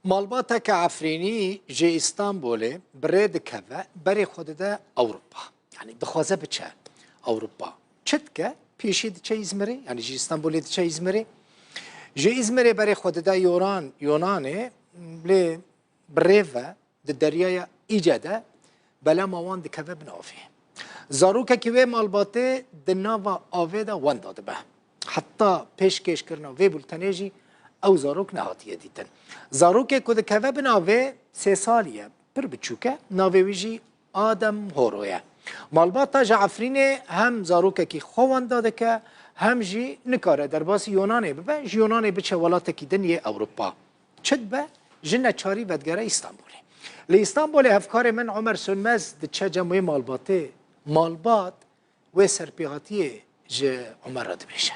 مالباتك عفرینی جه استانبوله برید که بری خود ده اوروبا يعني دخوازه بچه اوروبا چت که پیشی ده چه ازمری يعني جه استانبوله ده چه ازمری جه ازمری بری خود ده یونانه لی بریوه ده دریای ایجاده بلا موان ده که بنافی زاروکه که مالباته ده ناوا آوه ده وان داده به حتی پیشکش کرنا وی بولتنیجی او زاروک نهاتیه دیتن زاروک کد که بناوه 3 سالیه پر بچوکه ناوه ویجی آدم هورویه مالباتا جعفرینه هم زاروک کی خوان داده که هم جی نکاره در باس یونانه ببه یونانه بچه ولاته کی دنیه اوروپا چد به جنه چاری بدگره استانبولی لی استانبول افکار من عمر سنمز ده چه جمعه مالباته مالبات و سرپیغاتیه جه عمر را دبیشه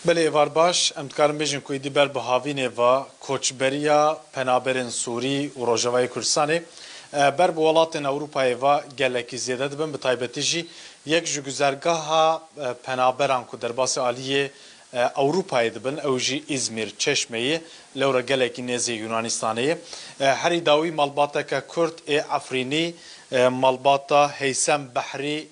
بله ایوار باش ام دکارم بیجن کوی دی بر بهاوینه و کوچبریا پنابرن سوری و روجوای کردستانه بر بولاتن اروپای و گلکی زیاده دبن به تایبتی جی یک جو گزارگاه پنابران کو در باس عالیه اروپای دبن او جی ازمیر چشمه لورا گلکی نزی یونانستانه هری داوی مالباتا که کرد افرینی مالباتا هیسم بحری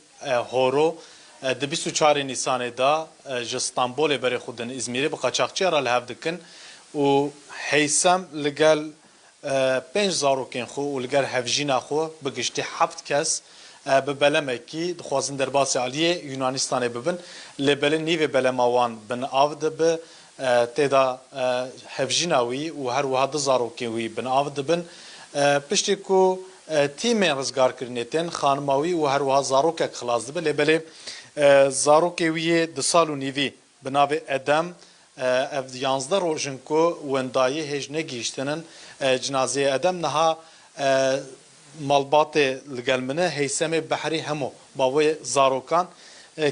هورو د 24 نیسان دا جستانبول بر خودن ازمیری به قاچاقچی را لحاف دکن و حیسم لگل 5 زاروکین خو و لگل هفجینا خو بگشتی 7 کس به بلمکی دخوازن در باس علیه یونانستان ببن لبل نیو بلموان بن آفده به تیدا هفجیناوی و هر وحد زاروکینوی بن آفده بن پشتی کو تیم رزگار کرنیتن خانماوی و هر وحد زاروکک خلاص دبه لبل زاروکی وی د سالو نیوی بناوی ادم اف 11 روزن کو وندای هج نگیشتنن جنازه ادم نها مالبات لگلمنه هیسم بحری همو باوی زاروکان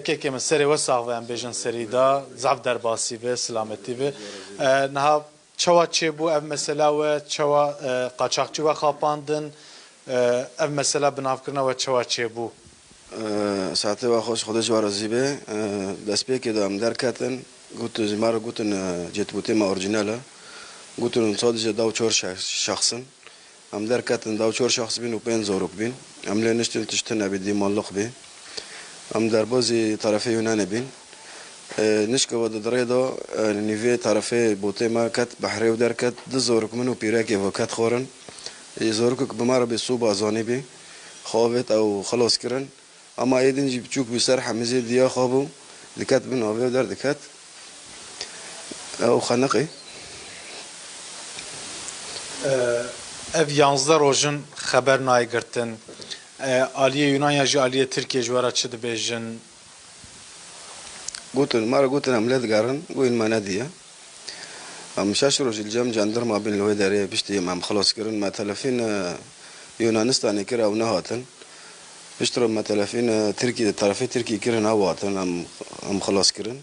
که من سری وساق و ام بیژن سری دا ضعف در باسی و سلامتی و نها چوا چه بو اف مثلا و چوا قاچاقچی و خاپاندن اف مثلا بناف کرنا و چوا چه بو ساعته و خوش خودش وارزیبه دست پی که دام درکتن گوت زمارو گوتن جت بوته ما اورجیناله گوتن صادق داو چور شخصن ام درکتن داو چور شخص بین و 5 زورک بین ام لنشتن تشتن بدی مالق بی ام در بازی طرف یونان بین نشکه و دره دا نیوی طرف بوته ما کت بحری و درکت 2 زورک منو پیراکی و کت خورن زورک بمارا به صوب ازانی بی خوابت او خلاص کرن اما ایدن جی بچوک بسر حمزه دیا خوابو دکت بن آوه در دکت او خنقی اف 11 روزن خبر نای گرتن آلیه یونان یا جی آلیه ترکیه جوارا چه دبیجن گوتن مارا گوتن عملیت گارن گوین ما ندیه ام 6 روز الجام جاندرما بین لوی داره بشتی ام خلاص کرن ما تلفین یونانستانی کرا و نهاتن بشترو ما تلفين تركي طرفي تركي كيرن هواتن ام خلاص كيرن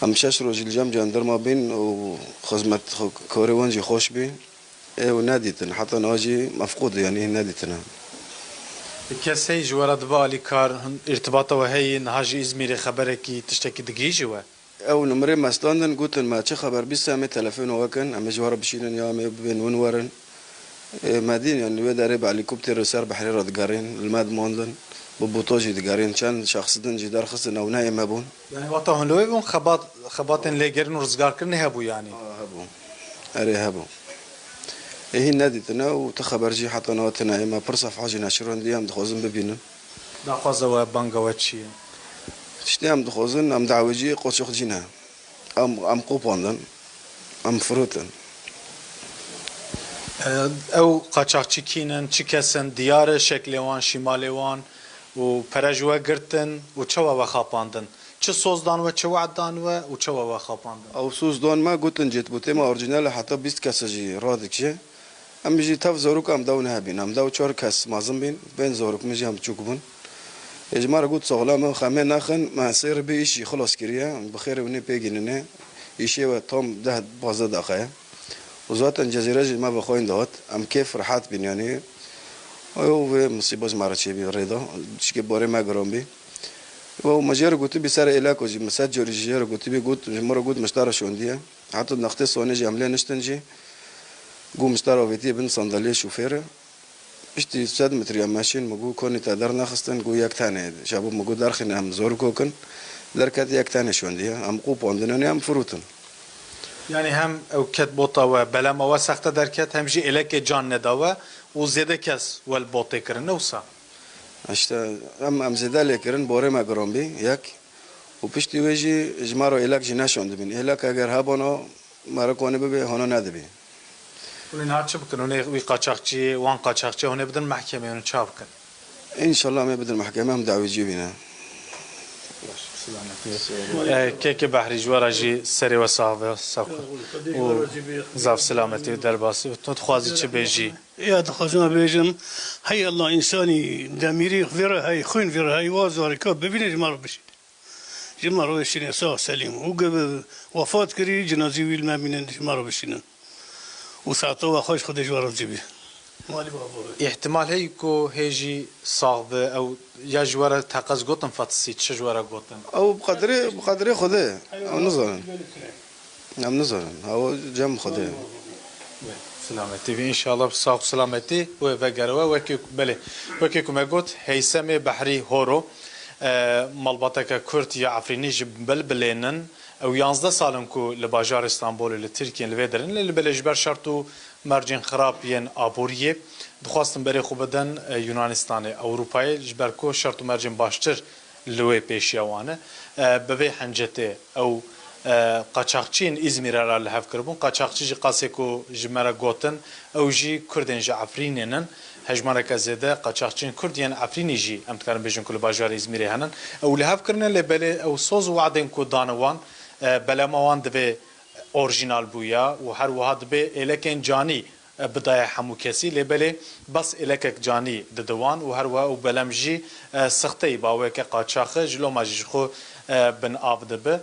ام 6 روز الجام جاندرما بين وخدمة كوريوانجي خوش بي وناديتن حتى نواجي مفقود يعني ناديتنا كسي جوارا دبالي كار ارتباطه وهي نهاجي ازميري خبركي تشتكي دقي جوا او نمري ما ستاندن قلت ما تشي خبر بس مي تلفون وكن ام جوارا بشيلن يا مي بين ونورن مدينة يعني ودا ربع هليكوبتر سر بحري رادقارين الماد موندن ببوطوجي دقارين كان شخص دنجي دار خصنا وناي مابون يعني وقتها لو بون خباطن ليجرن ورزقار كن هبو يعني هبو اري هبو هي ناديتنا وتخبرجي حتى نواتنا ما برصف حاجه ناشرون ديام دخوزن ببينن دا خوزا بانغواتشي تشتيام دخوزن ام دعوجي قوش خجينا ام قوباندن ام فروتن او قاچاقچی کینن چی کسن دیار شکلوان شمالوان و پرجوا گرتن و چوا و خاپاندن چه سوزدان و چه وعدان و چوا و خاپاندن او سوزدان ما قلتن جت بوتي ما اورجينال حتى 20 كاسجي رادكشي ام بيجي تاف زوروك ام داو نهبين ام داو 4 كاس مازم بين بين زوروك مجي ام تشوكبون اجمار قلت صغلا خمين ناخن ما سير بيشي خلاص كريا بخير وني بيجينني يشي وتوم ده بازا دقايا وزات الجزيرة ما بخوين دوت ام كيف رحات بين يعني او مصيبه مارتشي بي ريدا شكي بوري ما غروم بي و مجر قلت بي سر علاج وجي مساج جورجيا قلت بي قلت مره قلت مشترى شونديه حتى نقطة سونيجي عملية نشتنجي قوم اشتروا فيتي بن صندلية شوفيرة اشتي 7 متر يا ماشين مقو كوني تقدر ناخستن قو ياك تاني شابو مقو دارخن هم زور كوكن دركات ياك تاني شون دي هم قو بوندنون هم فروتن يعني هم او كتبوطا وبلما وسخت دركات هم جي الك جان نداوه وزياده كس والبوطي كرن وسا اشتا هم زيدا لكرن بوري ما قرون بي ياك وبشتي ويجي جمارو الك جناشون دبن الك اگر هابونو مارا كوني ببي هونو ندبي ولين هاتش بكن وي قاچاقچي وان قاچاقچي هون بدن محكمه هون چابكن ان شاء الله ما بدل المحكمة هم دعوة يجيبنا كيكي بحري جوارا جي سري وصاحب زاف سلامتي درباسي تو تخوازي چه بيجي يا دخلنا بيجم هي الله إنساني دميري غير هاي خوين غير هاي وازاري كاب ببين جمار بشي جمار بشين ساق سليم وقبل وفاة كري جنازي ويل ما بين جمار بشين وساعته وخاش خد جوار جيبي مالي بابا احتمال هيكو هيجي صاغ او يا جوارا تقز قطن فاتسي تش جوارا قطن او بقدري خده او نظرا نعم نظرا او جم خده سلامتي ان شاء الله بصاغ سلامتي وفقروا وكي بله وكي كما قلت هيثم بحري هورو مالباتك كرت يا عفريني بلبلينن او 11 سالن کو لباجار اسطنبول لترکیه لودرن لبلجبر شرطو مرجن خرابین ابوریه دخواستم بری خوبدن یونانستان اروپای جبر کو شرطو مرجن باشتر لوی پیشیوانه به حنجته او قاچاقچین ازمیر را لهف کربون قاچاقچی قاسکو جمره گوتن او جی کردن جعفرینن هجمانك زيادة قاچاقچين كرديان عفريني جي ام تكرم بيجن كل باجار ازميري هنن او لهف كرنا لبلي او صوز وعدن كو دانوان بلا موان دبي اورجينال بويا وهر واحد دبي الكن جاني بدايه حمو كسي لبلي بس الكك جاني ددوان وهر وا وبلمجي سختي باوك قاچاخ جلو ماجخو بن اف دبه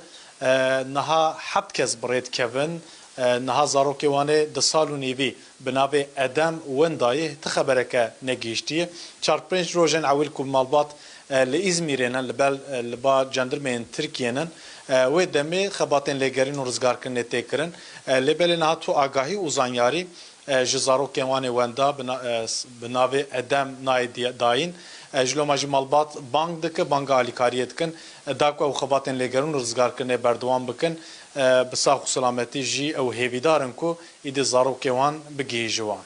نها حد كز بريد كيفن نها زاروكي وانه د سالو نیوی بنابه ادم وندای تخبرکه نگیشتی چار پنج روزن اول کو مالبات لازمیرن لبا جندرمن ترکیهن و دمه خباتن لگرین و رزگار کنه تکرن لبل نه تو آگاهی وزانیاری جزاروکي وانه وندا بنابه ادم ناید داین جلو ماجی مالبات بانک دک بانگا الیکاریت کن داکو خباتن لگرین و رزگار کنه بردوام بکن بساق سلامتی جی او هیویدارن کو ایده زاروکي وان بگی جوان